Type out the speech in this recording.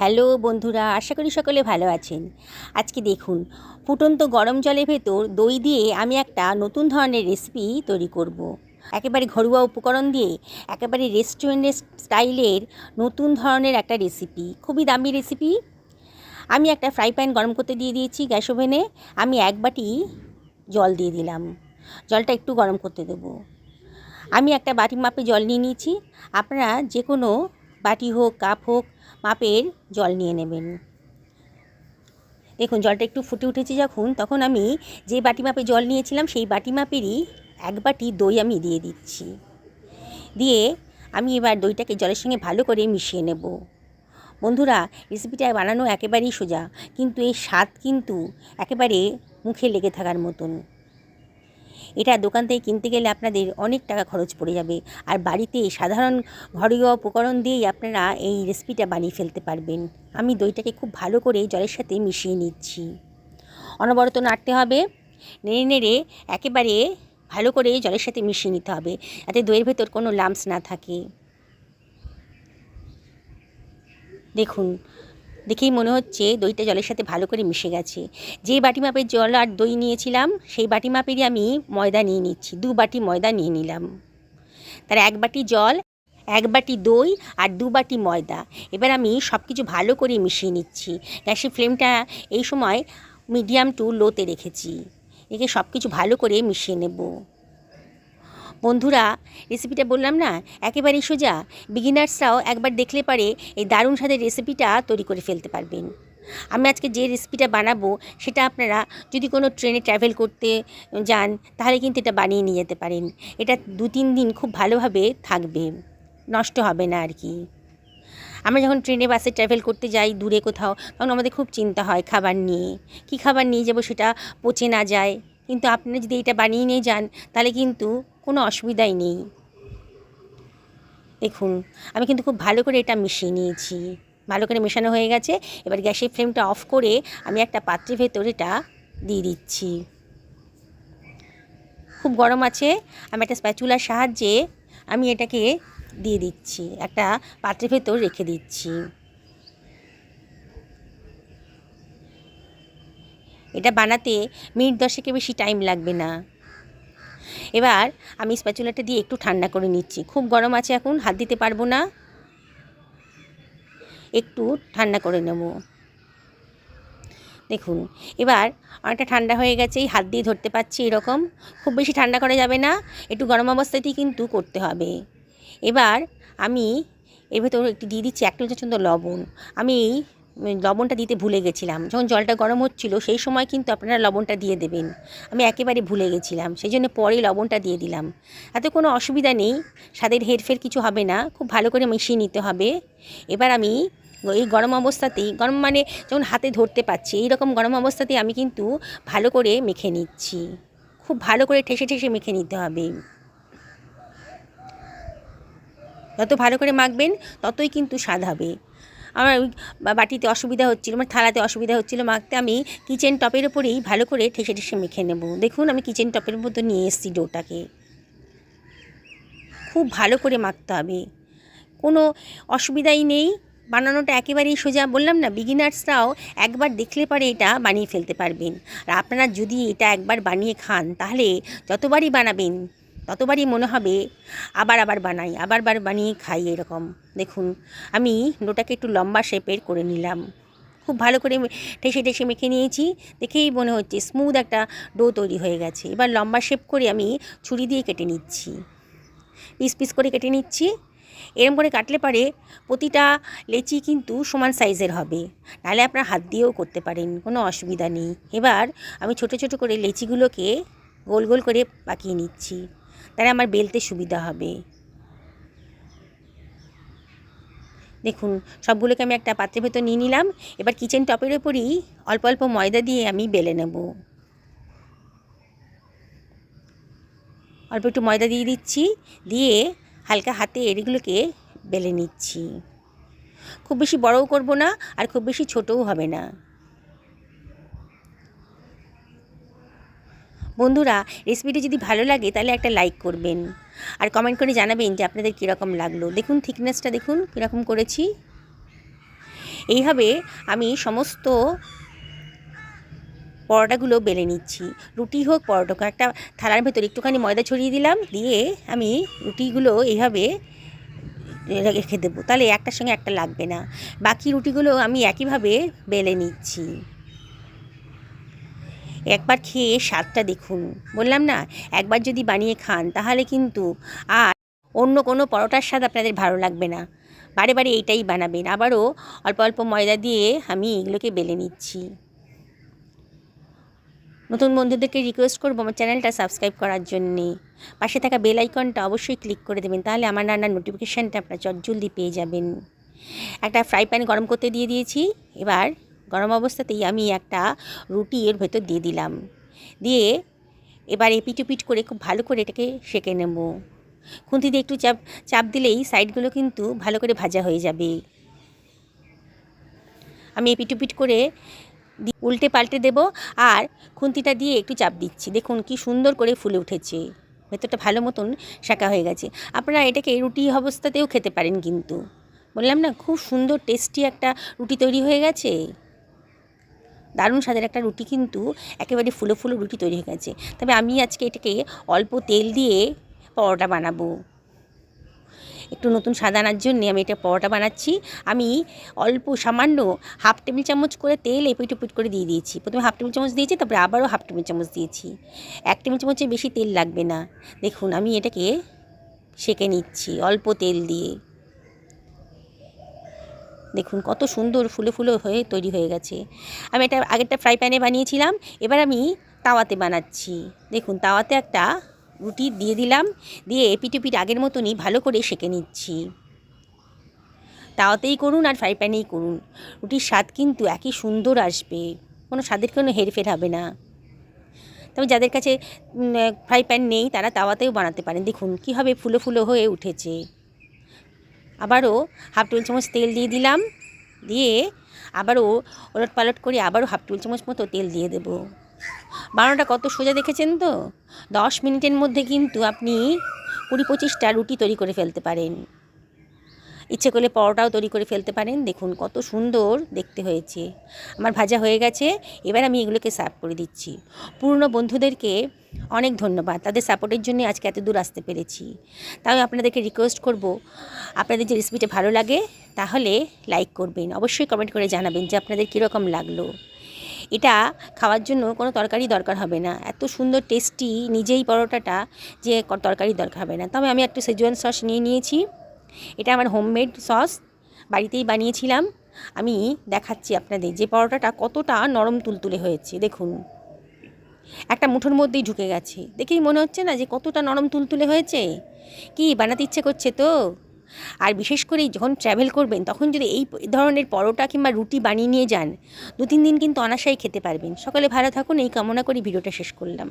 Hello বন্ধুরা, আশা করি সকলে ভালো আছেন। আজকে দেখুন, ফুটন্ত গরম জলের ভেতর দই দিয়ে আমি একটা নতুন ধরনের রেসিপি তৈরি করব। একেবারে ঘরোয়া উপকরণ দিয়ে একেবারে রেস্টুরেন্টের স্টাইলের নতুন ধরনের একটা রেসিপি, খুবই দামি রেসিপি। আমি একটা ফ্রাই প্যান গরম করতে দিয়ে দিয়েছি গ্যাস ওভেনে। আমি 1 বাটি জল দিয়ে দিলাম। জলটা একটু গরম করতে দেবো। আমি একটা বাটি মাপে জল নিয়ে নিয়েছি। আপনারা যে কোনো বাটি হোক, কাপ হোক, মাপের জল নিয়ে নেবেন। দেখুন, জলটা একটু ফুটে উঠেছে যখন, তখন আমি যে বাটি মাপে জল নিয়েছিলাম সেই বাটি মাপেরই 1 বাটি দই আমি দিয়ে দিচ্ছি। দিয়ে আমি এবার দইটাকে জলের সঙ্গে ভালো করে মিশিয়ে নেব। বন্ধুরা, রেসিপিটা বানানো একেবারেই সোজা, কিন্তু এর স্বাদ কিন্তু একেবারে মুখে লেগে থাকার মতন। এটা দোকান থেকে কিনতে গেলে আপনাদের অনেক টাকা খরচ পড়ে যাবে, আর বাড়িতে সাধারণ ঘরোয়া উপকরণ দিয়েই আপনারা এই রেসিপিটা বানিয়ে ফেলতে পারবেন। আমি দইটাকে খুব ভালো করে জলের সাথে মিশিয়ে নিচ্ছি। অনবরত নাড়তে হবে, নেড়ে নেড়ে একেবারে ভালো করে জলের সাথে মিশিয়ে নিতে হবে, যাতে দইয়ের ভেতর কোনো লাম্পস না থাকে। দেখুন, দেখেই মনে হচ্ছে দইটা জলের সাথে ভালো করে মিশে গেছে। যে বাটি মাপের জল আর দই নিয়েছিলাম সেই বাটি মাপেরই আমি ময়দা নিয়ে নিচ্ছি। 2 বাটি ময়দা নিয়ে নিলাম। তার 1 বাটি জল, 1 বাটি দই আর 2 বাটি ময়দা। এবার আমি সব কিছু ভালো করে মিশিয়ে নিচ্ছি। গ্যাসের ফ্লেমটা এই সময় মিডিয়াম টু লোতে রেখেছি। রেখে সব কিছু ভালো করে মিশিয়ে নেব। বন্ধুরা, রেসিপিটা বললাম না, একেবারেই সোজা। বিগিনার্সরাও একবার দেখলে পারে এই দারুণ স্বাদের রেসিপিটা তৈরি করে ফেলতে পারবেন। আমি আজকে যে রেসিপিটা বানাবো সেটা আপনারা যদি কোনো ট্রেনে ট্রাভেল করতে যান তাহলে কিন্তু এটা বানিয়ে নিয়ে যেতে পারেন। এটা 2-3 দিন খুব ভালোভাবে থাকবে, নষ্ট হবে না আর কি। আমরা যখন ট্রেনে বাসে ট্রাভেল করতে যাই দূরে কোথাও, তখন আমাদের খুব চিন্তা হয় খাবার নিয়ে, কী খাবার নিয়ে যাবো সেটা পচে না যায়। কিন্তু আপনারা যদি এটা বানিয়ে নিয়ে যান তাহলে কিন্তু কোনো অসুবিধাই নেই। দেখুন, আমি কিন্তু খুব ভালো করে এটা মিশিয়ে নিয়েছি। ভালো করে মেশানো হয়ে গেছে। এবার গ্যাসের ফ্লেমটা অফ করে আমি একটা পাত্রের ভেতর এটা দিয়ে দিচ্ছি। খুব গরম আছে। আমি একটা স্প্যাচুলার সাহায্যে আমি এটাকে দিয়ে দিচ্ছি, একটা পাত্রের ভেতর রেখে দিচ্ছি। এটা বানাতে মিনিট 10-এর বেশি টাইম লাগবে না। এবার আমি স্প্যাচুলাটা দিয়ে একটু ঠান্ডা করে নিচ্ছি। খুব গরম আছে, এখন হাত দিতে পারবো না, একটু ঠান্ডা করে নেব। দেখুন, এবার অনেকটা ঠান্ডা হয়ে গেছে, এই হাত দিয়ে ধরতে পারছি এরকম। খুব বেশি ঠান্ডা করা যাবে না, একটু গরম অবস্থাতেই কিন্তু করতে হবে। এবার আমি এর ভেতর একটু দিয়ে দিচ্ছি 1 টেবিল চামচ লবণ। আমি লবণটা দিতে ভুলে গেছিলাম, যখন জলটা গরম হচ্ছিল সেই সময় কিন্তু আপনারা লবণটা দিয়ে দেবেন। আমি একেবারে ভুলে গেছিলাম, সেই জন্য পরে লবণটা দিয়ে দিলাম। এতে কোনো অসুবিধা নেই, স্বাদের হেরফের কিছু হবে না। খুব ভালো করে মিশিয়ে নিতে হবে। এবার আমি এই গরম অবস্থাতেই, গরম মানে যখন হাতে ধরতে পারছি এইরকম গরম অবস্থাতেই আমি কিন্তু ভালো করে মেখে নিচ্ছি। খুব ভালো করে ঠেসে ঠেসে মেখে নিতে হবে। যত ভালো করে মাখবেন ততই কিন্তু স্বাদ হবে। আমার বাটিতে অসুবিধা হচ্ছিলো, আমার থালাতে অসুবিধা হচ্ছিলো মাখতে। আমি কিচেন টপের ওপরেই ভালো করে ঠেসে ঠেসে মেখে নেব। দেখুন, আমি কিচেন টপের মতো নিয়ে এসেছি ডোটাকে। খুব ভালো করে মাখতে হবে, কোনো অসুবিধাই নেই। বানানোটা একেবারেই সোজা। বললাম না, বিগিনার্সরাও একবার দেখলে পারে এটা বানিয়ে ফেলতে পারবেন। আর আপনারা যদি এটা একবার বানিয়ে খান তাহলে যতবারই বানাবেন ততবারই মনে হবে আবার আবার বানাই, আবার বানিয়ে খাই এরকম। দেখুন, আমি ডোটাকে একটু লম্বা শেপের করে নিলাম। খুব ভালো করে ঠেসে ঠেসে মেখে নিয়েছি। দেখেই মনে হচ্ছে স্মুথ একটা ডো তৈরি হয়ে গেছে। এবার লম্বা শেপ করে আমি ছুরি দিয়ে কেটে নিচ্ছি, পিস পিস করে কেটে নিচ্ছি। এরম করে কাটলে পারে প্রতিটা লেচি কিন্তু সমান সাইজের হবে, নাহলে আপনার হাত দিয়েও করতে পারেন, কোনো অসুবিধা নেই। এবার আমি ছোট ছোট করে লেচিগুলোকে গোল গোল করে পাকিয়ে নিচ্ছি, তাহলে আমার বেলতে সুবিধা হবে। দেখুন, সবগুলোকে আমি একটা পাত্রের ভেতর নিয়ে নিলাম। এবার কিচেন টপের ওপরই অল্প অল্প ময়দা দিয়ে আমি বেলে নেব। অল্প একটু ময়দা দিয়ে দিচ্ছি, দিয়ে হালকা হাতে এগুলোকে বেলে নিচ্ছি। খুব বেশি বড়ও করব না, আর খুব বেশি ছোটও হবে না। বন্ধুরা, রেসিপিটি যদি ভালো লাগে তাহলে একটা লাইক করবেন, আর কমেন্ট করে জানাবেন যে আপনাদের কীরকম লাগলো। দেখুন, থিকনেসটা দেখুন কীরকম করেছি। এইভাবে আমি সমস্ত পরোটাগুলো বেলে নিচ্ছি। রুটি হোক পরোটা হোক, একটা থালার ভেতর একটুখানি ময়দা ছড়িয়ে দিলাম, দিয়ে আমি রুটিগুলো এইভাবে রেখে দেবো, তাহলে একটার সঙ্গে একটা লাগবে না। বাকি রুটিগুলো আমি একইভাবে বেলে নিচ্ছি। একবার খেয়ে স্বাদটা দেখুন, বললাম না একবার যদি বানিয়ে খান তাহলে কিন্তু আর অন্য কোনো পরোটার স্বাদ আপনাদের ভালো লাগবে না, বারে বারে এইটাই বানাবেন। আবারও অল্প অল্প ময়দা দিয়ে আমি এগুলোকে বেলে নিচ্ছি। নতুন বন্ধুদেরকে রিকোয়েস্ট করবো আমার চ্যানেলটা সাবস্ক্রাইব করার জন্যে, পাশে থাকা বেল আইকনটা অবশ্যই ক্লিক করে দেবেন, তাহলে আমার রান্নার নোটিফিকেশানটা আপনারা চটজলদি পেয়ে যাবেন। একটা ফ্রাই প্যান গরম করতে দিয়ে দিয়েছি। এবার গরম অবস্থাতেই আমি একটা রুটি এর ভেতর দিয়ে দিলাম, দিয়ে এবার এপিট করে খুব ভালো করে এটাকে সেঁকে নেব। খুন্তি দিয়ে একটু চাপ দিলেই সাইডগুলো কিন্তু ভালো করে ভাজা হয়ে যাবে। আমি এপিট করে উল্টে পাল্টে দেব, আর খুন্তিটা দিয়ে একটু চাপ দিচ্ছি। দেখুন কি সুন্দর করে ফুলে উঠেছে, ভেতরটা ভালো মতন শাঁকা হয়ে গেছে। আপনারা এটাকে রুটি অবস্থাতেও খেতে পারেন, কিন্তু বললাম না খুব সুন্দর টেস্টি একটা রুটি তৈরি হয়ে গেছে। দারুণ স্বাদের একটা রুটি কিন্তু একেবারে ফুলো ফুলো রুটি তৈরি হয়ে গেছে। তবে আমি আজকে এটাকে অল্প তেল দিয়ে পরোটা বানাবো। একটু নতুন স্বাদ আনার জন্যে আমি এটা পরোটা বানাচ্ছি। আমি অল্প সামান্য হাফ টেবিল চামচ করে তেল এপিট করে দিয়ে দিয়েছি। প্রথমে হাফ টেবিল চামচ দিয়েছি, তারপরে আবারও হাফ টেবিল চামচ দিয়েছি। 1 টেবিল চামচের বেশি তেল লাগবে না। দেখুন আমি এটাকে সেঁকে নিচ্ছি অল্প তেল দিয়ে। দেখুন কত সুন্দর ফুলে ফুলে হয়ে তৈরি হয়ে গেছে। আমি এটা আগেরটা ফ্রাই প্যানে বানিয়েছিলাম, এবার আমি তাওয়াতে বানাচ্ছি। দেখুন তাওয়াতে একটা রুটি দিয়ে দিলাম, দিয়ে এপিট আগের মতনই ভালো করে সেঁকে নিচ্ছি। তাওয়াতেই করুন আর ফ্রাই প্যানেই করুন, রুটির স্বাদ কিন্তু একই সুন্দর আসবে, কোনো স্বাদের কোনো হেরফের হবে না। তবে যাদের কাছে ফ্রাই প্যান নেই তারা তাওয়াতেও বানাতে পারেন। দেখুন কীভাবে ফুলো ফুলো হয়ে উঠেছে। আবারও হাফ টেবিল চামচ তেল দিয়ে দিলাম, দিয়ে আবারও ওলট পালট করে আবারও হাফ টেবিল চামচ মতো তেল দিয়ে দেব। বানানোটা কত সোজা দেখেছেন তো। 10 মিনিটের মধ্যে কিন্তু আপনি 20-25টা রুটি তৈরি করে ফেলতে পারেন। ইচ্ছে করলে পরোটাও তৈরি করে ফেলতে পারেন। দেখুন কত সুন্দর দেখতে হয়েছে। আমার ভাজা হয়ে গেছে, এবার আমি এগুলোকে সার্ভ করে দিচ্ছি। পুরনো বন্ধুদেরকে অনেক ধন্যবাদ, তাদের সাপোর্টের জন্য আজকে এত দূর আসতে পেরেছি। তাই আপনাদেরকে রিকোয়েস্ট করব, আপনাদের যে রেসিপিটা ভালো লাগে তাহলে লাইক করবেন, অবশ্যই কমেন্ট করে জানাবেন যে আপনাদের কীরকম লাগলো। এটা খাওয়ার জন্য কোনো তরকারি দরকার হবে না, এত সুন্দর টেস্টি নিজেই পরোটাটা, যে তরকারি দরকার হবে না। তবে আমি একটু সেজওয়ান সস নিয়েছি। এটা আমার হোমমেড সস, বাড়িতেই বানিয়েছিলাম। আমি দেখাচ্ছি আপনাদের যে পরোটাটা কতটা নরম তুলতুলে হয়েছে। দেখুন একটা মুঠোর মধ্যেই ঢুকে গেছে, দেখেই মনে হচ্ছে না যে কতটা নরম তুলতুলে হয়েছে। কি বানাতে ইচ্ছে করছে তো। আর বিশেষ করে যখন ট্র্যাভেল করবেন তখন যদি এই ধরনের পরোটা কিংবা রুটি বানিয়ে নিয়ে যান, 2-3 দিন কিন্তু অনায়াসেই খেতে পারবেন। সকলে ভালো থাকুন এই কামনা করি ভিডিওটা শেষ করলাম।